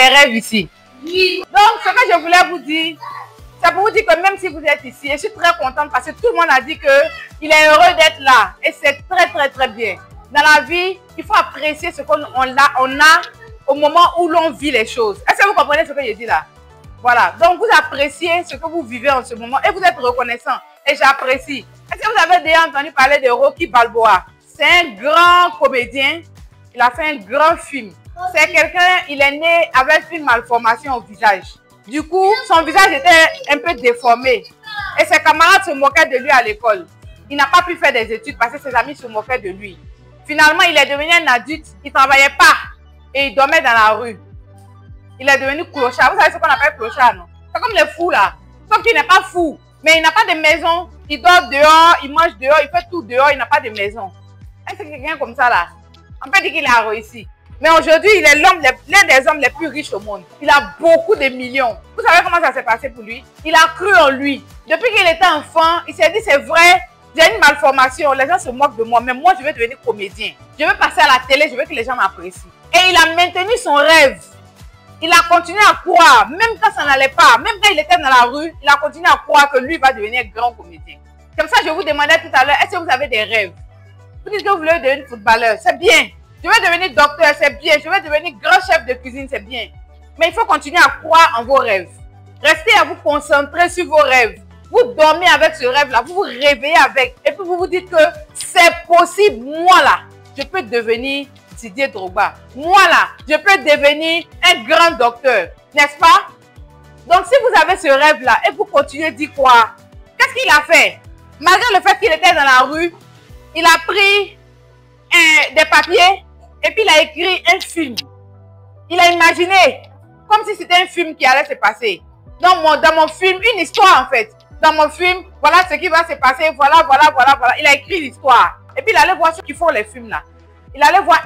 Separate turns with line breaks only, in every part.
des rêves ici. Oui. Donc, ce que je voulais vous dire, c'est pour vous dire que même si vous êtes ici, je suis très contente parce que tout le monde a dit qu'il est heureux d'être là. Et c'est très bien. Dans la vie, il faut apprécier ce qu'on a au moment où l'on vit les choses. Est-ce que vous comprenez ce que je dis là? Voilà. Donc, vous appréciez ce que vous vivez en ce moment et vous êtes reconnaissant. Et j'apprécie. Est-ce que vous avez déjà entendu parler de Rocky Balboa? C'est un grand comédien. Il a fait un grand film. C'est quelqu'un, il est né avec une malformation au visage. Du coup, son visage était un peu déformé. Et ses camarades se moquaient de lui à l'école. Il n'a pas pu faire des études parce que ses amis se moquaient de lui. Finalement, il est devenu un adulte. Il ne travaillait pas. Et il dormait dans la rue. Il est devenu clochard. Vous savez ce qu'on appelle clochard, non? C'est comme les fous là. Sauf qu'il n'est pas fou. Mais il n'a pas de maison. Il dort dehors, il mange dehors, il fait tout dehors, il n'a pas de maison. Est-ce que quelqu'un comme ça là? On peut dire qu'il a réussi. Mais aujourd'hui, il est l'un des hommes les plus riches au monde. Il a beaucoup de millions. Vous savez comment ça s'est passé pour lui? Il a cru en lui. Depuis qu'il était enfant, il s'est dit c'est vrai, j'ai une malformation, les gens se moquent de moi, mais moi je vais devenir comédien. Je veux passer à la télé, je veux que les gens m'apprécient. Et il a maintenu son rêve. Il a continué à croire, même quand ça n'allait pas, même quand il était dans la rue, il a continué à croire que lui va devenir grand comédien. Comme ça, je vous demandais tout à l'heure, est-ce que vous avez des rêves? Vous dites que vous voulez devenir footballeur, c'est bien. Je vais devenir docteur, c'est bien. Je vais devenir grand chef de cuisine, c'est bien. Mais il faut continuer à croire en vos rêves. Restez à vous concentrer sur vos rêves. Vous dormez avec ce rêve-là, vous vous réveillez avec. Et puis vous vous dites que c'est possible, moi là, je peux devenir Didier Drogba. Moi là, je peux devenir un grand docteur, n'est-ce pas? Donc si vous avez ce rêve-là et vous continuez d'y croire, qu'est-ce qu'il a fait? Malgré le fait qu'il était dans la rue, il a pris des papiers et puis il a écrit un film. Il a imaginé comme si c'était un film qui allait se passer. Dans mon film, une histoire en fait. Dans mon film, voilà ce qui va se passer, voilà. Il a écrit l'histoire. Et puis il allait voir ceux qui font les films là. Il allait voir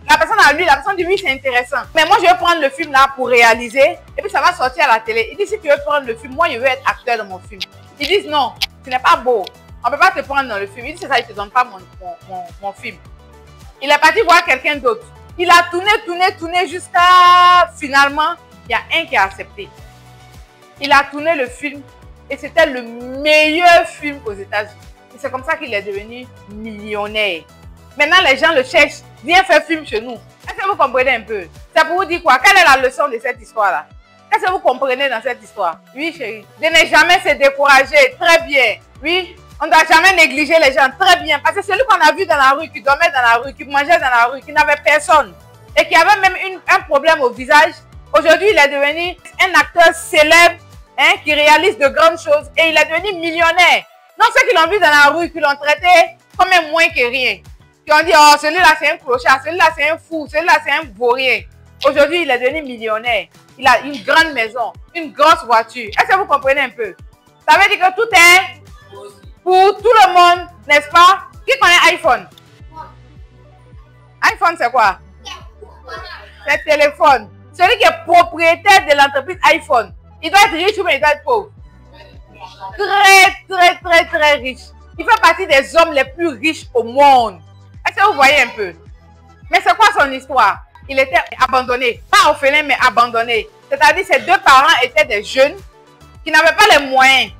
la personne a lu, la personne dit oui c'est intéressant. Mais moi je vais prendre le film là pour réaliser et puis ça va sortir à la télé. Il dit si tu veux prendre le film, moi je veux être acteur dans mon film. Ils disent non, ce n'est pas beau. On ne peut pas te prendre dans le film. Il dit c'est ça, il ne te donne pas mon film. Il est parti voir quelqu'un d'autre. Il a tourné jusqu'à finalement, il y a un qui a accepté. Il a tourné le film et c'était le meilleur film aux États-Unis. Et c'est comme ça qu'il est devenu millionnaire. Maintenant, les gens le cherchent. Viens faire film chez nous. Est-ce que vous comprenez un peu? C'est pour vous dire quoi? Quelle est la leçon de cette histoire-là? Qu'est-ce que vous comprenez dans cette histoire? Oui, chérie. De ne jamais se décourager. Très bien. Oui. On ne doit jamais négliger les gens. Très bien. Parce que celui qu'on a vu dans la rue, qui dormait dans la rue, qui mangeait dans la rue, qui n'avait personne et qui avait même un problème au visage, aujourd'hui, il est devenu un acteur célèbre qui réalise de grandes choses et il est devenu millionnaire. Donc, ceux qui l'ont vu dans la rue, qui l'ont traité comme un moins que rien, qui ont dit, oh, celui-là, c'est un clochard, celui-là, c'est un fou, celui-là, c'est un vaurien. Aujourd'hui, il est devenu millionnaire. Il a une grande maison, une grosse voiture. Est-ce que vous comprenez un peu? Ça veut dire que tout est pour tout le monde, n'est-ce pas? Qui connaît iPhone? iPhone, c'est quoi? C'est téléphone. Celui qui est propriétaire de l'entreprise iPhone, il doit être riche ou bien il doit être pauvre? Très riche. Il fait partie des hommes les plus riches au monde. Est-ce que vous voyez un peu? Mais c'est quoi son histoire? Il était abandonné. Pas orphelin, mais abandonné. C'est-à-dire que ses deux parents étaient des jeunes qui n'avaient pas les moyens.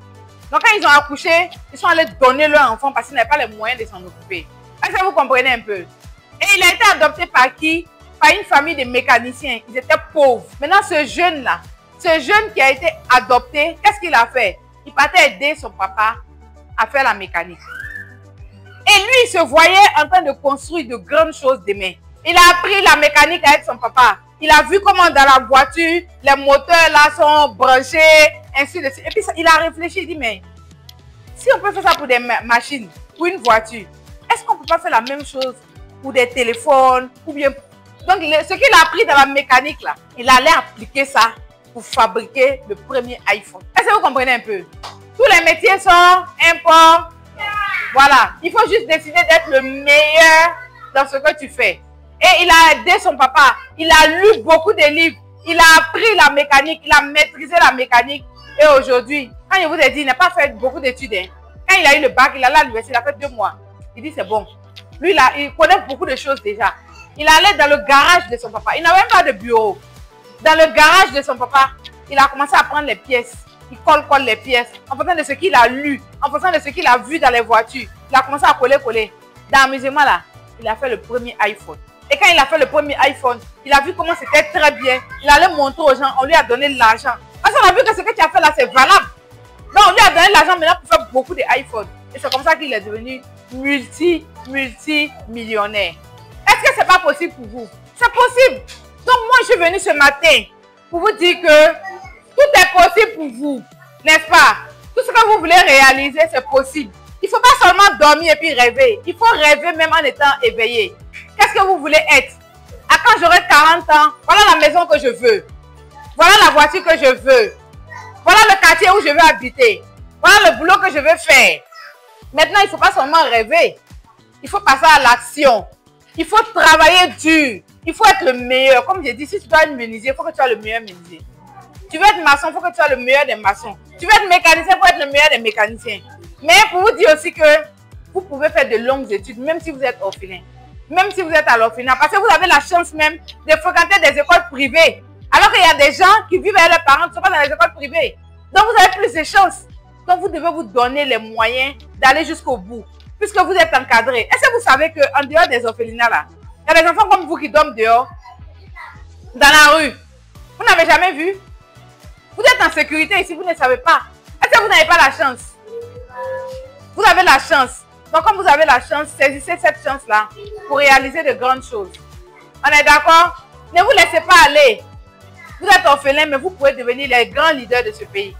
Donc quand ils ont accouché, ils sont allés donner leur enfant parce qu'ils n'avaient pas les moyens de s'en occuper. Est-ce que vous comprenez un peu? Et il a été adopté par qui? Par une famille de mécaniciens. Ils étaient pauvres. Maintenant ce jeune-là, ce jeune qui a été adopté, qu'est-ce qu'il a fait? Il partait aider son papa à faire la mécanique. Et lui, il se voyait en train de construire de grandes choses demain. Il a appris la mécanique avec son papa. Il a vu comment dans la voiture, les moteurs là sont branchés, ainsi de suite. Et puis il a réfléchi, il dit, mais si on peut faire ça pour des machines, pour une voiture, est-ce qu'on ne peut pas faire la même chose pour des téléphones ou bien... Donc ce qu'il a appris dans la mécanique là, il allait appliquer ça pour fabriquer le premier iPhone. Est-ce que vous comprenez un peu? Tous les métiers sont importants. Voilà, il faut juste décider d'être le meilleur dans ce que tu fais. Et il a aidé son papa, il a lu beaucoup de livres, il a appris la mécanique, il a maîtrisé la mécanique. Et aujourd'hui, quand je vous ai dit, il n'a pas fait beaucoup d'études. Quand il a eu le bac, il allait à l'université, il a fait 2 mois. Il dit c'est bon. Lui, il connaît beaucoup de choses déjà. Il allait dans le garage de son papa. Il n'avait même pas de bureau. Dans le garage de son papa, il a commencé à prendre les pièces. Il colle les pièces. En fonction de ce qu'il a lu, en fonction de ce qu'il a vu dans les voitures, il a commencé à coller. Dans l'amusement là, il a fait le premier iPhone. Et quand il a fait le premier iPhone, il a vu comment c'était très bien. Il allait montrer aux gens, on lui a donné de l'argent. Parce qu'on a vu que ce que tu as fait là, c'est valable. Donc on lui a donné de l'argent maintenant pour faire beaucoup d'iPhone. Et c'est comme ça qu'il est devenu multimillionnaire. Est-ce que c'est pas possible pour vous? C'est possible. Donc moi, je suis venue ce matin pour vous dire que tout est possible pour vous. N'est-ce pas? Tout ce que vous voulez réaliser, c'est possible. Il ne faut pas seulement dormir et puis rêver. Il faut rêver même en étant éveillé. Qu'est-ce que vous voulez être? À quand j'aurai 40 ans, voilà la maison que je veux. Voilà la voiture que je veux. Voilà le quartier où je veux habiter. Voilà le boulot que je veux faire. Maintenant, il ne faut pas seulement rêver. Il faut passer à l'action. Il faut travailler dur. Il faut être le meilleur. Comme j'ai dit, si tu dois être menuisier, il faut que tu sois le meilleur menuisier. Tu veux être maçon, il faut que tu sois le meilleur des maçons. Tu veux être mécanicien, il faut être le meilleur des mécaniciens. Mais pour vous dire aussi que vous pouvez faire de longues études, même si vous êtes orphelin. Même si vous êtes à l'orphelinat. Parce que vous avez la chance même de fréquenter des écoles privées. Alors qu'il y a des gens qui vivent avec leurs parents qui ne sont pas dans les écoles privées. Donc vous avez plus de chances. Donc vous devez vous donner les moyens d'aller jusqu'au bout. Puisque vous êtes encadré. Est-ce que vous savez qu'en dehors des orphelinats là, il y a des enfants comme vous qui dorment dehors, dans la rue. Vous n'avez jamais vu? Vous êtes en sécurité ici, vous ne savez pas. Est-ce que vous n'avez pas la chance? Vous avez la chance. Donc comme vous avez la chance, saisissez cette chance-là pour réaliser de grandes choses. On est d'accord? Ne vous laissez pas aller. Vous êtes orphelin, mais vous pouvez devenir les grands leaders de ce pays.